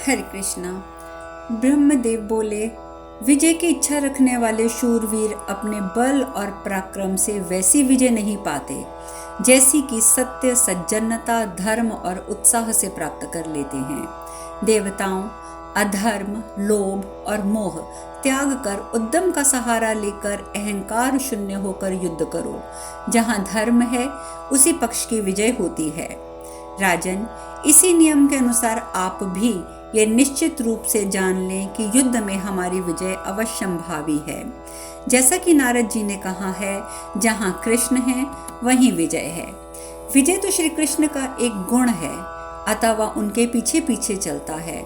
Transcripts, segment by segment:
हरे कृष्णा। ब्रह्मदेव बोले, विजय की इच्छा रखने वाले शूरवीर अपने बल और पराक्रम से वैसी विजय नहीं पाते जैसी कि सत्य, सज्जनता, धर्म और उत्साह से प्राप्त कर लेते हैं। देवताओं, अधर्म, लोभ और मोह त्याग कर उद्यम का सहारा लेकर अहंकार शून्य होकर युद्ध करो। जहाँ धर्म है उसी पक्ष की विजय होती है। राजन, इसी नियम के अनुसार आप भी ये निश्चित रूप से जान लें कि युद्ध में हमारी विजय अवश्यंभावी है। जैसा कि नारद जी ने कहा है, जहाँ कृष्ण है वहीं विजय है। विजय तो श्री कृष्ण का एक गुण है, अतः वह उनके पीछे पीछे चलता है।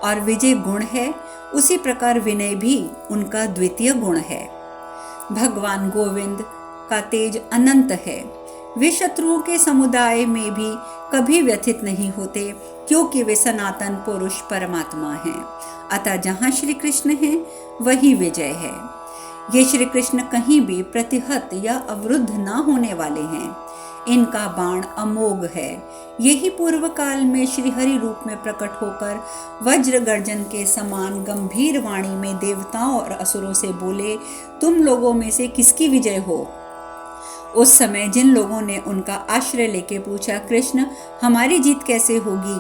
और विजय गुण है, उसी प्रकार विनय भी उनका द्वितीय गुण है। भगवान गोविंद का तेज अनंत है। वे शत्रुओं के समुदाय में भी कभी व्यथित नहीं होते, क्योंकि वे सनातन पुरुष परमात्मा हैं। अतः जहाँ श्री कृष्ण हैं वही विजय है। ये श्री कृष्ण कहीं भी प्रतिहत या अवरुद्ध ना होने वाले हैं। इनका बाण अमोघ है। यही पूर्व काल में श्री हरि रूप में प्रकट होकर वज्र गर्जन के समान गंभीर वाणी में देवताओं और असुरों से बोले, तुम लोगों में से किसकी विजय हो। उस समय जिन लोगों ने उनका आश्रय लेके पूछा, कृष्ण हमारी जीत कैसे होगी,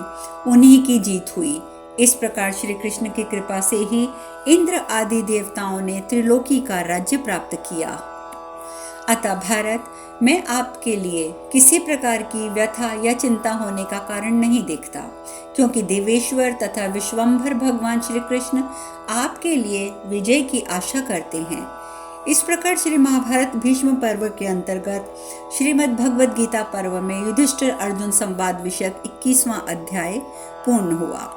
उन्हीं की जीत हुई। इस प्रकार श्री कृष्ण की कृपा से ही इंद्र आदि देवताओं ने त्रिलोकी का राज्य प्राप्त किया। अतः भारत, मैं आपके लिए किसी प्रकार की व्यथा या चिंता होने का कारण नहीं देखता, क्योंकि देवेश्वर तथा विश्वंभर भगवान श्री कृष्ण आपके लिए विजय की आशा करते हैं। इस प्रकार श्री महाभारत भीष्म पर्व के अंतर्गत श्रीमद् भगवद गीता पर्व में युधिष्ठिर अर्जुन संवाद विषयक 21वां अध्याय पूर्ण हुआ।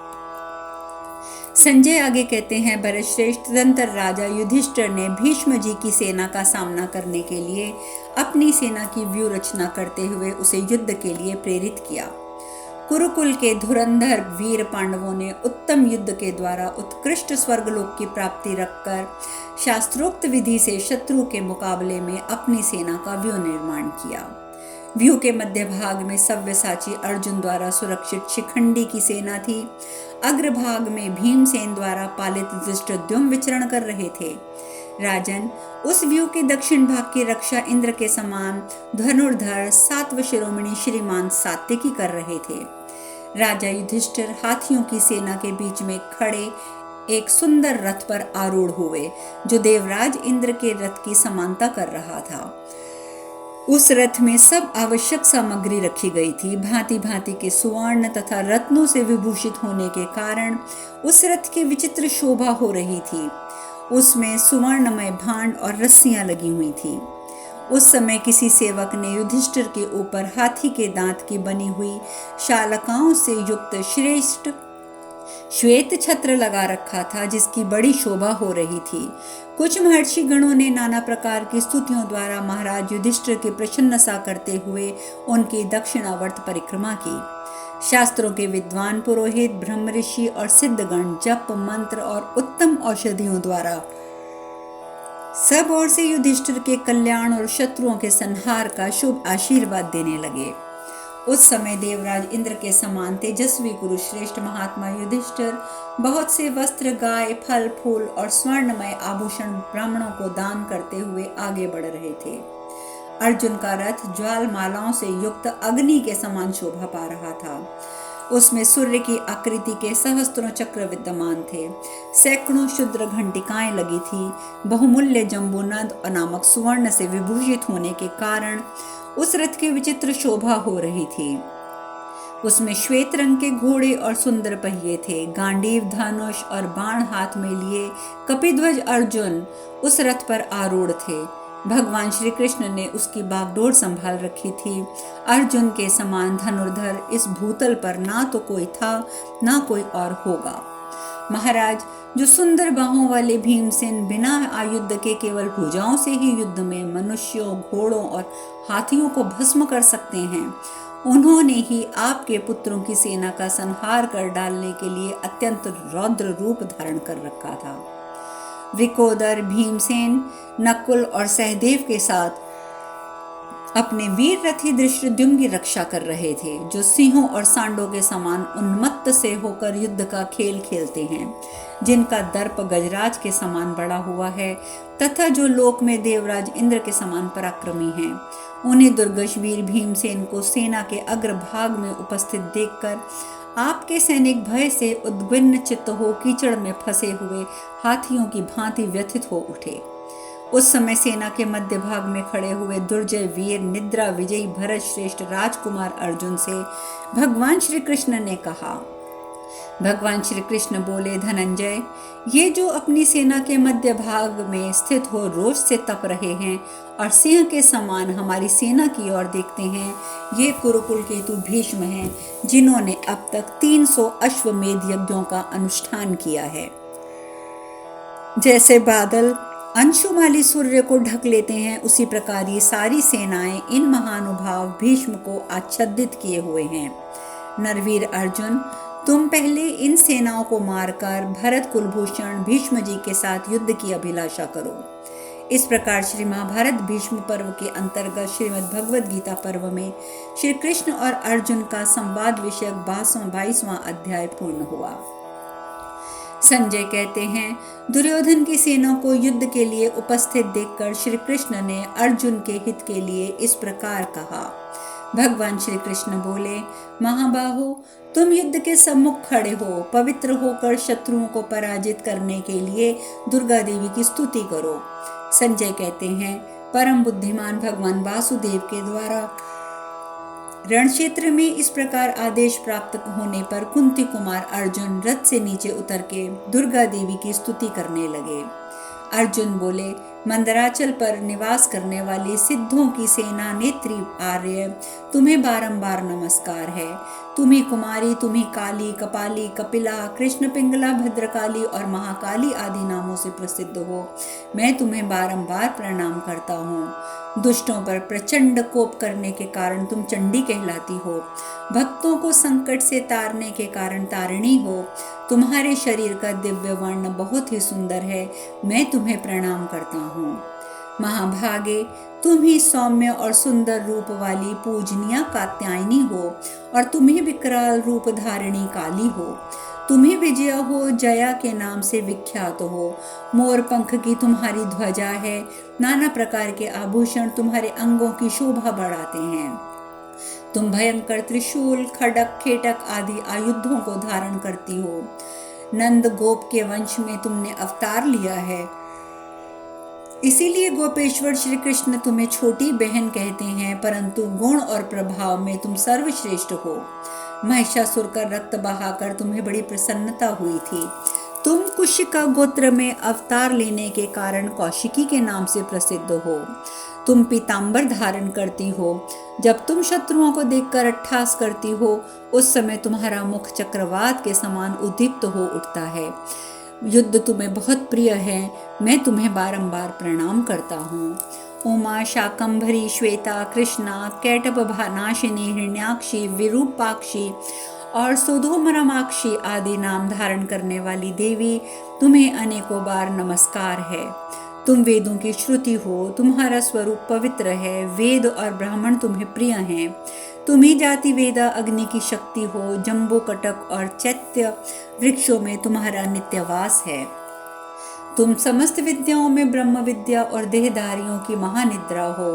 संजय आगे कहते हैं, भरतश्रेष्ठ, तदंतर राजा युधिष्ठिर ने भीष्म जी की सेना का सामना करने के लिए अपनी सेना की व्यूह रचना करते हुए उसे युद्ध के लिए प्रेरित किया। कुरुकुल के धुरंधर वीर पांडवों ने उत्तम युद्ध के द्वारा उत्कृष्ट स्वर्गलोक की प्राप्ति रखकर शास्त्रोक्त विधि से शत्रु के मुकाबले में अपनी सेना का व्यूह निर्माण किया। व्यूह के मध्य भाग में सव्यसाची अर्जुन द्वारा सुरक्षित शिखंडी की सेना थी। अग्रभाग में भीमसेन द्वारा पालित धृष्टद्युम्न विचरण कर रहे थे। राजन, उस व्यूह के दक्षिण भाग की रक्षा इंद्र के समान धनुर्धर सात्व शिरोमणि श्रीमान सात्यकी कर रहे थे। राजा युधिष्ठिर हाथियों की सेना के बीच में खड़े एक सुंदर रथ पर आरूढ़ हुए, जो देवराज इंद्र के रथ की समानता कर रहा था। उस रथ में सब आवश्यक सामग्री रखी गई थी। भांति भांति के सुवर्ण तथा रत्नों से विभूषित होने के कारण उस रथ की विचित्र शोभा हो रही थी। उसमें सुवर्णमय भांड और रस्सियां लगी हुई थी। उस समय किसी सेवक ने युधिष्ठिर के ऊपर हाथी के दांत की बनी हुई शालकाओं से युक्त श्रेष्ठ श्वेत छत्र लगा रखा था, जिसकी बड़ी शोभा हो रही थी। कुछ महर्षि गणों ने नाना प्रकार की स्तुतियों द्वारा महाराज युधिष्ठिर की प्रशंसा करते हुए उनकी दक्षिणावर्त परिक्रमा की। शास्त्रों के विद्वान पुरोहित, ब्रह्म ऋषि और सिद्धगण जप, मंत्र और उत्तम औषधियों द्वारा सब ओर से युधिष्ठिर के कल्याण और शत्रुओं के संहार का शुभ आशीर्वाद देने लगे। उस समय देवराज इंद्र के समान तेजस्वी कुरुश्रेष्ठ महात्मा युधिष्ठिर बहुत से वस्त्र, गाय, फल, फूल और स्वर्णमय आभूषण ब्राह्मणों को दान करते हुए आगे बढ़ रहे थे। अर्जुन का रथ ज्वालमालाओं से युक्त अग्नि के समान शोभा पा रहा था। उसमें सूर्य की आकृति के सहस्त्रों चक्र विद्यमान थे। सैकड़ों शुद्र घंटिकाएं लगी थी। बहुमूल्य जम्बूनद नामक सुवर्ण से विभूषित होने के कारण उस रथ की विचित्र शोभा हो रही थी। उसमें श्वेत रंग के घोड़े और सुंदर पहिए थे। गांडीव, धनुष और बाण हाथ में लिए कपिध्वज अर्जुन उस रथ पर आरूढ़ थे। भगवान श्री कृष्ण ने उसकी बागडोर संभाल रखी थी। अर्जुन के समान धनुर्धर इस भूतल पर ना तो कोई था, ना कोई और होगा। महाराज, जो सुंदर बाहों वाले भीमसेन बिना आयुध के केवल भुजाओं से ही युद्ध में मनुष्यों, घोड़ों और हाथियों को भस्म कर सकते हैं, उन्होंने ही आपके पुत्रों की सेना का संहार कर डालने के लिए अत्यंत रौद्र रूप धारण कर रखा था। विकोदर, भीमसेन, नकुल और सहदेव के साथ अपने वीर रथी धृष्टद्युम्न की रक्षा कर रहे थे, जो सिंहों और सांडों के समान उन्मत्त से होकर युद्ध का खेल खेलते हैं, जिनका दर्प गजराज के समान बड़ा हुआ है तथा जो लोक में देवराज इंद्र के समान पराक्रमी हैं। उन्हें दुर्गश वीर भीमसेन को सेना के अग्रभाग में उपस्थित देखकर आपके सैनिक भय से उद्विग्न चित्त हो कीचड़ में फंसे हुए हाथियों की भांति व्यथित हो उठे। उस समय सेना के मध्य भाग में खड़े हुए दुर्जय वीर निद्रा विजयी भरत श्रेष्ठ राजकुमार अर्जुन से भगवान श्री कृष्ण ने कहा। भगवान श्री कृष्ण बोले, धनंजय, ये जो अपनी सेना के मध्य भाग में स्थित हो रोष से तप रहे हैं और सिंह के समान हमारी सेना की ओर देखते हैं, ये कुरुकुल केतु भीष्म हैं, जिन्होंने अब तक 300 अश्वमेध यज्ञों का अनुष्ठान किया है। जैसे बादल अंशुमाली सूर्य को ढक लेते हैं, उसी प्रकार ये सारी सेनाएं इन महानुभाव भीष्म को आच्छादित किए हुए हैं। नरवीर अर्जुन, तुम पहले इन सेनाओं को मारकर भरत कुलभूषण भीष्म जी के साथ युद्ध की अभिलाषा करो। इस प्रकार श्री महाभारत भीष्म पर्व के अंतर्गत श्रीमद् भगवद गीता पर्व में श्री कृष्ण और अर्जुन का संवाद विषयक 22वां अध्याय पूर्ण हुआ। संजय कहते हैं, दुर्योधन की सेना को युद्ध के लिए उपस्थित देखकर श्री कृष्ण ने अर्जुन के हित के लिए इस प्रकार कहा। भगवान श्री कृष्ण बोले, महाबाहो, तुम युद्ध के सम्मुख खड़े हो, पवित्र होकर शत्रुओं को पराजित करने के लिए दुर्गा देवी की स्तुति करो। संजय कहते हैं, परम बुद्धिमान भगवान वासुदेव के द्वारा रणक्षेत्र में इस प्रकार आदेश प्राप्त होने पर कुंती कुमार अर्जुन रथ से नीचे उतर के दुर्गा देवी की स्तुति करने लगे। अर्जुन बोले, मंदराचल पर निवास करने वाली सिद्धों की सेना नेत्री आर्य, तुम्हें बारंबार नमस्कार है। तुम्ही कुमारी, तुम्ही काली, कपाली, कपिला, कृष्ण पिंगला, भद्रकाली और महाकाली आदि नामों से प्रसिद्ध हो। मैं तुम्हें बारंबार प्रणाम करता हूँ। दुष्टों पर प्रचंड कोप करने के कारण तुम चंडी कहलाती हो। भक्तों को संकट से तारने के कारण तारिणी हो। तुम्हारे शरीर का दिव्य वर्ण बहुत ही सुंदर है। मैं तुम्हें प्रणाम करता हूँ। महाभागे, तुम ही सौम्य और सुंदर रूप वाली पूजनीय कात्यायनी हो और तुम्हें विकराल रूप धारिणी काली हो। तुम्हें विजया हो, जया के नाम से विख्यात हो। मोर पंख की तुम्हारी ध्वजा है। नाना प्रकार के आभूषण तुम्हारे अंगों की शोभा बढ़ाते हैं। तुम भयंकर त्रिशूल, खड़क, खेटक आदि आयुधों को धारण करती हो। नंद गोप के वंश में तुमने अवतार लिया है, इसीलिए गोपेश्वर श्री कृष्ण तुम्हें छोटी बहन कहते हैं, परंतु गुण और प्रभाव में तुम सर्वश्रेष्ठ हो। महिषासुर का रक्त बहाकर तुम्हें बड़ी प्रसन्नता हुई थी। तुम कुशिका गोत्र में अवतार लेने के कारण कौशिकी के नाम से प्रसिद्ध हो। तुम पीतांबर धारण करती हो। जब तुम शत्रुओं को देखकर अट्ठास करती हो, उस समय तुम्हारा मुख चक्रवात के समान उद्दीप्त हो उठता है। युद्ध तुम्हें बहुत प्रिय है। मैं तुम्हें बारंबार प्रणाम करता हूँ। उमा, शाकंभरी, श्वेता, कृष्णा, कैटभ नाशिनी, हिरण्याक्षी, विरूपाक्षी और सुधोमरमाक्षी आदि नाम धारण करने वाली देवी, तुम्हें अनेकों बार नमस्कार है। तुम वेदों की श्रुति हो। तुम्हारा स्वरूप पवित्र है। वेद और ब्राह्मण तुम्हें प्रिय हैं। तुम्ही जाति वेदा अग्नि की शक्ति हो। जम्बू कटक और चैत्य वृक्षों में तुम्हारा नित्यवास है। तुम समस्त विद्याओं में ब्रह्म विद्या और देहधारियों की महानिद्रा हो।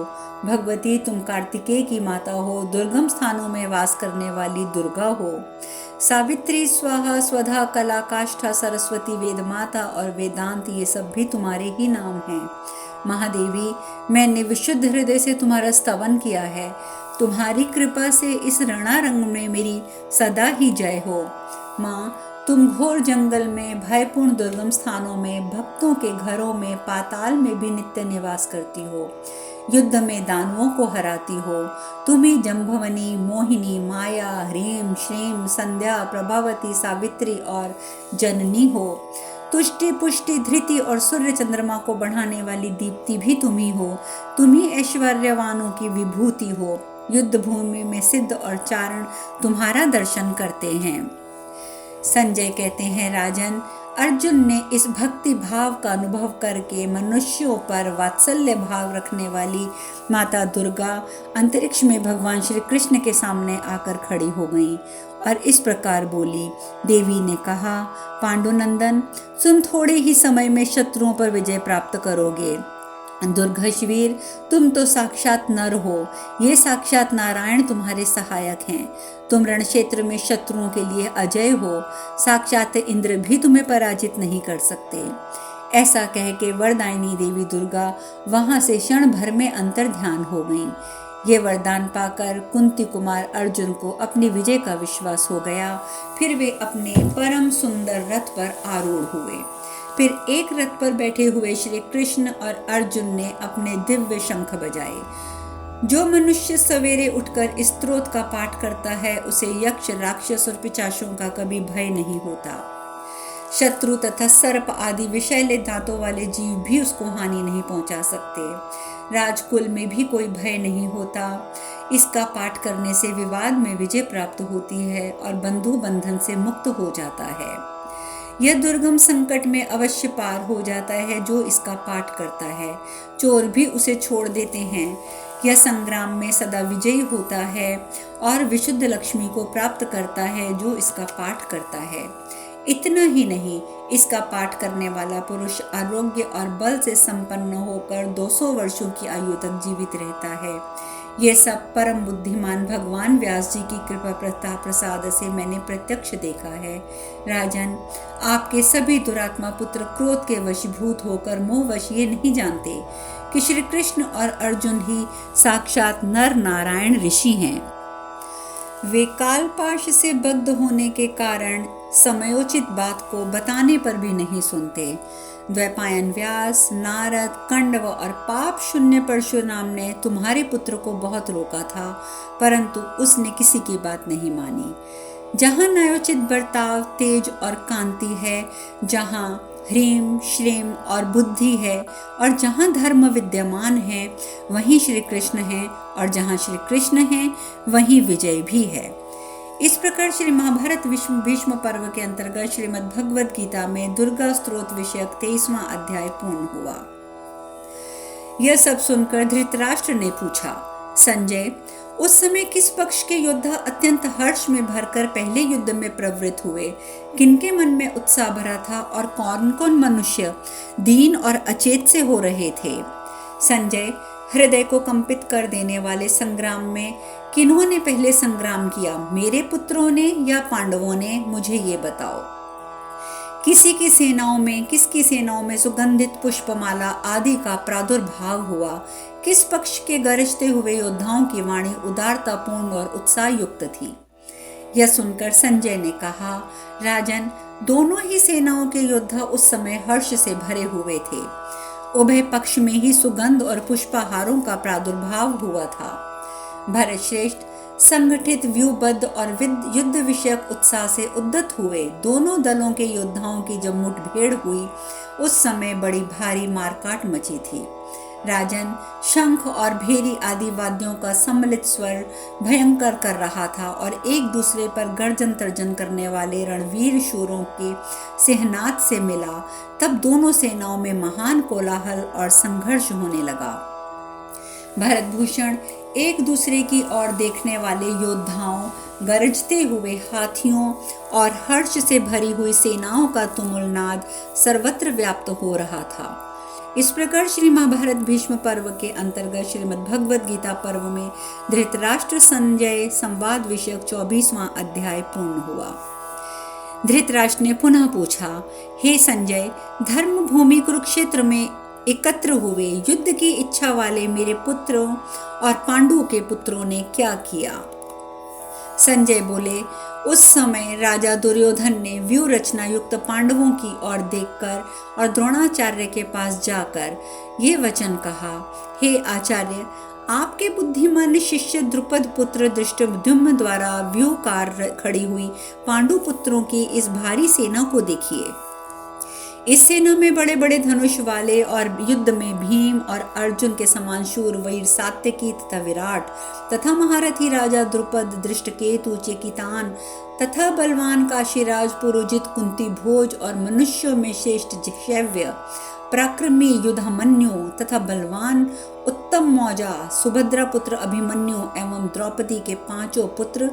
भगवती, तुम कार्तिकेय की माता हो। दुर्गम स्थानों में वास करने वाली दुर्गा हो। सावित्री, स्वाहा, स्वधा, कला, काष्ठा, सरस्वती, वेद माता और वेदांत, ये सब भी तुम्हारे ही नाम हैं। महादेवी, मैंने विशुद्ध हृदय से तुम्हारा स्तवन किया है। तुम्हारी कृपा से इस रणारंग में मेरी सदा ही जय हो। माँ, तुम घोर जंगल में, भयपूर्ण दुर्गम स्थानों में, भक्तों के घरों में, पाताल में भी नित्य निवास करती हो। युद्ध में दानवों को हराती हो। तुम ही जम्भवनी, मोहिनी, माया, ह्रीम, श्रीम, संध्या, प्रभावती, सावित्री और जननी हो। तुष्टि, पुष्टि, धृति और सूर्य चंद्रमा को बढ़ाने वाली दीप्ति भी तुम ही हो। तुम ही ऐश्वर्यवानों की विभूति हो। युद्ध भूमि में सिद्ध और चारण तुम्हारा दर्शन करते हैं। संजय कहते हैं, राजन, अर्जुन ने इस भक्ति भाव का अनुभव करके मनुष्यों पर वात्सल्य भाव रखने वाली माता दुर्गा अंतरिक्ष में भगवान श्री कृष्ण के सामने आकर खड़ी हो गईं और इस प्रकार बोली। देवी ने कहा, पांडुनंदन, तुम थोड़े ही समय में शत्रुओं पर विजय प्राप्त करोगे। दुर्घर्षवीर, तुम तो साक्षात नर हो, ये साक्षात नारायण तुम्हारे सहायक हैं। तुम रण क्षेत्र में शत्रुओं के लिए अजय हो, साक्षात इंद्र भी तुम्हें पराजित नहीं कर सकते। ऐसा कह के वरदायिनी देवी दुर्गा वहां से क्षण भर में अंतर ध्यान हो गईं। ये वरदान पाकर कुंती कुमार अर्जुन को अपनी विजय का विश्वास हो गया। फिर वे अपने परम सुंदर रथ पर आरूढ़ हुए। फिर एक रथ पर बैठे हुए श्री कृष्ण और अर्जुन ने अपने दिव्य शंख बजाए। जो मनुष्य सवेरे उठकर इस स्तोत्र का पाठ करता है उसे यक्ष, राक्षस और पिशाचों का कभी भय नहीं होता। शत्रु तथा सर्प आदि विषैले दांतों वाले जीव भी उसको हानि नहीं पहुंचा सकते। राजकुल में भी कोई भय नहीं होता। इसका पाठ करने से विवाद में विजय प्राप्त होती है और बंधु बंधन से मुक्त हो जाता है। यह दुर्गम संकट में अवश्य पार हो जाता है जो इसका पाठ करता है। चोर भी उसे छोड़ देते हैं। यह संग्राम में सदा विजयी होता है और विशुद्ध लक्ष्मी को प्राप्त करता है जो इसका पाठ करता है। इतना ही नहीं, इसका पाठ करने वाला पुरुष आरोग्य और बल से संपन्न होकर 200 वर्षों की आयु तक जीवित रहता है। ये सब परम बुद्धिमान भगवान व्यास जी की कृपा प्रसाद से मैंने प्रत्यक्ष देखा है। राजन, आपके सभी दुरात्मा पुत्र क्रोध के वशीभूत होकर मोहवश ये नहीं जानते कि श्री कृष्ण और अर्जुन ही साक्षात नर नारायण ऋषि हैं। वे कालपाश से बद्ध होने के कारण समयोचित बात को बताने पर भी नहीं सुनते। द्वैपायन व्यास, नारद, कंडव और पाप शून्य परशुराम ने तुम्हारे पुत्र को बहुत रोका था, परंतु उसने किसी की बात नहीं मानी। जहाँ न्यायोचित बर्ताव, तेज और कांति है, जहाँ ह्रीम श्रीम और बुद्धि है और जहाँ धर्म विद्यमान है वहीं श्री कृष्ण है और जहाँ श्री कृष्ण है वहीं विजय भी है। इस प्रकार श्री महाभारत भीष्म पर्व के अंतर्गत श्रीमद् भगवद गीता में दुर्गा स्तोत्र विषयक 23वां अध्याय पूर्ण हुआ। यह सब सुनकर धृतराष्ट्र ने पूछा, संजय, उस समय किस पक्ष के योद्धा अत्यंत हर्ष में भरकर पहले युद्ध में प्रवृत्त हुए? किनके मन में उत्साह भरा था और कौन कौन मनुष्य दीन और अचेत से हो रहे थे? संजय, हृदय को कंपित कर देने वाले संग्राम में किन्होंने पहले संग्राम किया, मेरे पुत्रों ने या पांडवों ने? मुझे ये बताओ। किसकी सेनाओं में सुगंधित पुष्पमाला आदि का प्रादुर्भाव हुआ? किस पक्ष के गरजते हुए योद्धाओं की वाणी उदारतापूर्ण और उत्साह युक्त थी? यह सुनकर संजय ने कहा, राजन, दोनों ही सेनाओं के योद्धा उस समय हर्ष से भरे हुए थे। उभय पक्ष में ही सुगंध और पुष्पहारों का प्रादुर्भाव हुआ था। भरत श्रेष्ठ संगठित, व्यूहबद्ध और युद्ध विषयक उत्साह से उद्यत हुए दोनों दलों के योद्धाओं की जब मुठभेड़ हुई उस समय बड़ी भारी मारकाट मची थी। राजन, शंख और भेरी आदि वाद्यों का सम्मिलित स्वर भयंकर कर रहा था और एक दूसरे पर गर्जन तर्जन करने वाले रणवीर शूरों के सिहनाद से मिला। तब दोनों सेनाओं में महान कोलाहल और संघर्ष होने लगा। भरतभूषण एक दूसरे की ओर देखने वाले योद्धाओं, गरजते हुए हाथियों और हर्ष से भरी हुई सेनाओं का तुमुलनाद सर्वत्र व्याप्त हो रहा था। इस प्रकार श्री महाभारत भीष्म पर्व के अंतर्गत श्रीमद् भगवद गीता पर्व में धृतराष्ट्र संजय संवाद विषयक 24वां अध्याय पूर्ण हुआ। धृतराष्ट्र ने पुनः पूछा, हे संजय, धर्म भूमि कुरुक्षेत्र में एकत्र हुए युद्ध की इच्छा वाले मेरे पुत्रों और पांडुओं के पुत्रों ने क्या किया? संजय बोले, उस समय राजा दुर्योधन ने व्यूह रचना युक्त पांडवों की ओर देखकर और द्रोणाचार्य के पास जाकर ये वचन कहा, हे आचार्य, आपके बुद्धिमान शिष्य द्रुपद पुत्र धृष्टद्युम्न द्वारा व्यूहकार खड़ी हुई पांडु पुत्रों की इस भारी सेना को देखिए। इस सेना में बड़े बड़े धनुष वाले और युद्ध में भीम और अर्जुन के समान शूरवीर सात्यकी तथा विराट तथा महारथी राजा द्रुपद, दृष्टकेतु, चेकितान तथा बलवान काशीराज, पुरोजित, कुंती भोज और मनुष्यों में श्रेष्ठ शैव्य, पराक्रमी युधामन्यु तथा बलवान उत्तम मौजा, सुभद्रा पुत्र अभिमन्यु एवं द्रौपदी के 5 पुत्र,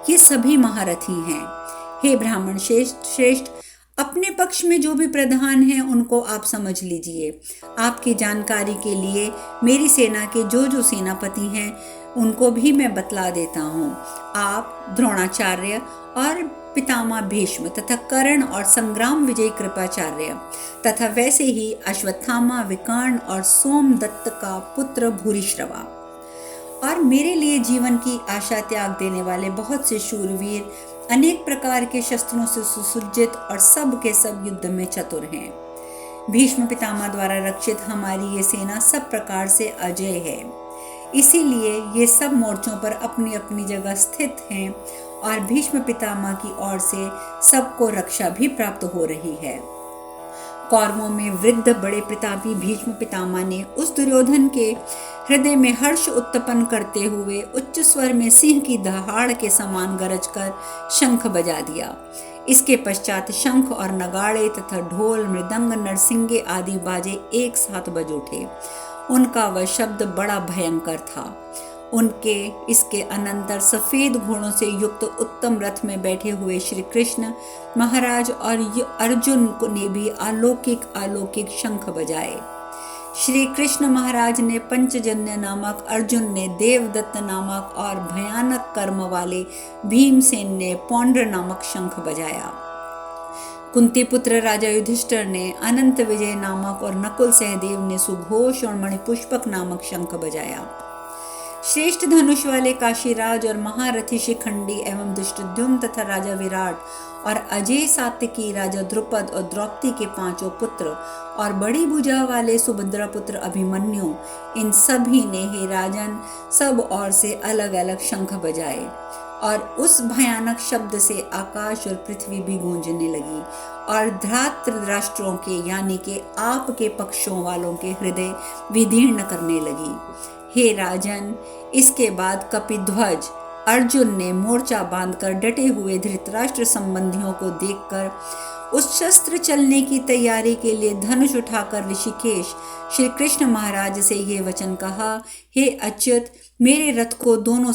ये सभी महारथी हैं। हे ब्राह्मण श्रेष्ठ, अपने पक्ष में जो भी प्रधान हैं उनको आप समझ लीजिए। आपकी जानकारी के लिए मेरी सेना के जो सेनापति हैं उनको भी मैं बतला देता हूँ। आप द्रोणाचार्य और पितामह भीष्म तथा कर्ण और संग्राम विजय कृपाचार्य तथा वैसे ही अश्वत्थामा, विकर्ण और सोमदत्त का पुत्र भूरिश्रवा और मेरे लिए जीवन की आशा त्याग देने वाले बहुत से शूरवीर अनेक प्रकार के शस्त्रों से सुसज्जित और सब के सब युद्ध में चतुर हैं। भीष्म पितामह द्वारा रक्षित हमारी ये सेना सब प्रकार से अजय है, इसीलिए ये सब मोर्चों पर अपनी अपनी जगह स्थित हैं और भीष्म पितामह की ओर से सबको रक्षा भी प्राप्त हो रही है। कौरवों में वृद्ध बड़े प्रतापी भीष्म पितामह ने उस दुर्योधन के हृदय में हर्ष उत्पन्न करते हुए उच्च स्वर में सिंह की दहाड़ के समान गरज कर शंख बजा दिया। इसके पश्चात शंख और नगाड़े तथा ढोल, मृदंग, नरसिंगे आदि बाजे एक साथ बज उठे। उनका वह शब्द बड़ा भयंकर था। उनके इसके अनंतर सफेद घोड़ों से युक्त उत्तम रथ में बैठे हुए श्री कृष्ण महाराज और अर्जुन ने भी अलौकिक शंख बजाए। श्री कृष्ण महाराज ने पंचजन्य नामक, अर्जुन ने देवदत्त नामक और भयानक कर्म वाले भीमसेन ने पौंड्र नामक शंख बजाया। कुंती पुत्र राजा युधिष्ठिर ने अनंत विजय नामक और नकुल सहदेव ने सुघोष और मणिपुष्पक नामक शंख बजाया। श्रेष्ठ धनुष वाले काशीराज और महारथी शिखंडी एवं धृष्टद्युम्न तथा राजा विराट और अजय सात्यकी, राजा द्रुपद और द्रौपदी के 5 पुत्र और बड़ी भुजा वाले सुभद्रा पुत्र अभिमन्यु, इन सभी ने हे राजन सब ओर से अलग अलग शंख बजाए और उस भयानक शब्द से आकाश और पृथ्वी भी गूंजने लगी और धृतराष्ट्रों के यानी के आपके पक्षों वालों के हृदय विदीर्ण करने लगी। हे राजन, इसके बाद कपिध्वज अर्जुन ने मोर्चा बांधकर डटे हुए धृतराष्ट्र संबंधियों को देखकर उस शस्त्र चलने की तैयारी के लिए धनुष उठाकर ऋषिकेश श्री कृष्ण महाराज से ये वचन कहा, हे अच्युत, मेरे रथ को दोनों